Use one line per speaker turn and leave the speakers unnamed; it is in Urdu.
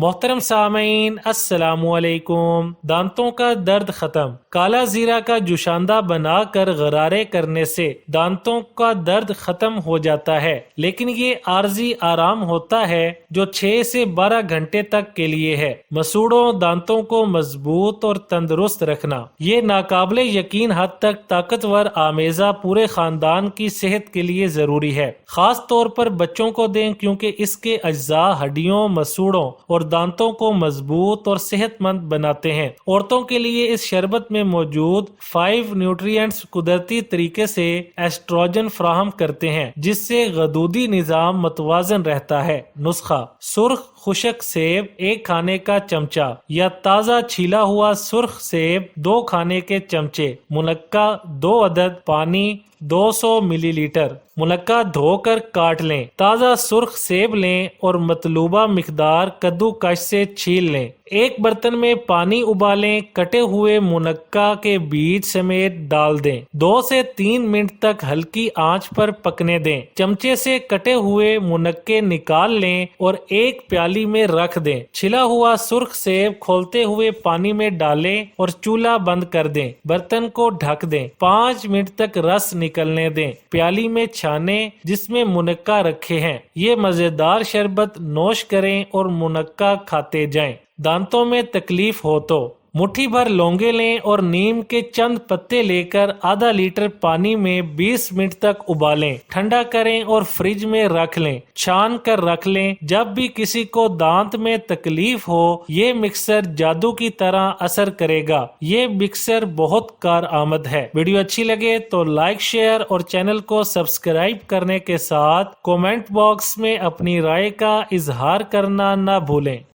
محترم سامعین السلام علیکم۔ دانتوں کا درد ختم۔ کالا زیرہ کا جوشاندہ بنا کر غرارے کرنے سے دانتوں کا درد ختم ہو جاتا ہے، لیکن یہ عارضی آرام ہوتا ہے جو 6 سے 12 گھنٹے تک کے لیے ہے۔ مسوڑوں دانتوں کو مضبوط اور تندرست رکھنا یہ ناقابل یقین حد تک طاقتور آمیزہ پورے خاندان کی صحت کے لیے ضروری ہے۔ خاص طور پر بچوں کو دیں کیونکہ اس کے اجزاء ہڈیوں، مسوڑوں اور دانتوں کو مضبوط اور صحت مند بناتے ہیں۔ عورتوں کے لیے اس شربت میں موجود 5 نیوٹرینٹس قدرتی طریقے سے ایسٹروجن فراہم کرتے ہیں، جس سے غدودی نظام متوازن رہتا ہے۔ نسخہ: سرخ خشک سیب 1 کھانے کا چمچہ یا تازہ چھیلا ہوا سرخ سیب 2 کھانے کے چمچے، منقع 2 عدد، پانی 200 ملی لیٹر۔ منقع دھو کر کاٹ لیں۔ تازہ سرخ سیب لیں اور مطلوبہ مقدار کدو کش سے چھیل لیں۔ ایک برتن میں پانی ابالیں، کٹے ہوئے منقع کے بیج سمیت ڈال دیں۔ 2 سے 3 منٹ تک ہلکی آنچ پر پکنے دیں۔ چمچے سے کٹے ہوئے منقع نکال لیں اور ایک پیالی میں رکھ دیں۔ چھلا ہوا سرخ سیب کھولتے ہوئے پانی میں ڈالیں اور چولہا بند کر دیں۔ برتن کو ڈھک دیں۔ 5 منٹ تک رس نکلنے دیں۔ پیالی میں چھانیں جس میں منقع رکھے ہیں۔ یہ مزیدار شربت نوش کریں اور منقع کھاتے جائیں۔ دانتوں میں تکلیف ہو تو مٹھی بھر لونگے لیں اور نیم کے چند پتے لے کر آدھا لیٹر پانی میں 20 منٹ تک ابالیں۔ ٹھنڈا کریں اور فریج میں رکھ لیں۔ چھان کر رکھ لیں۔ جب بھی کسی کو دانت میں تکلیف ہو، یہ مکسر جادو کی طرح اثر کرے گا۔ یہ مکسر بہت کارآمد ہے۔ ویڈیو اچھی لگے تو لائک، شیئر اور چینل کو سبسکرائب کرنے کے ساتھ کومنٹ باکس میں اپنی رائے کا اظہار کرنا نہ بھولیں۔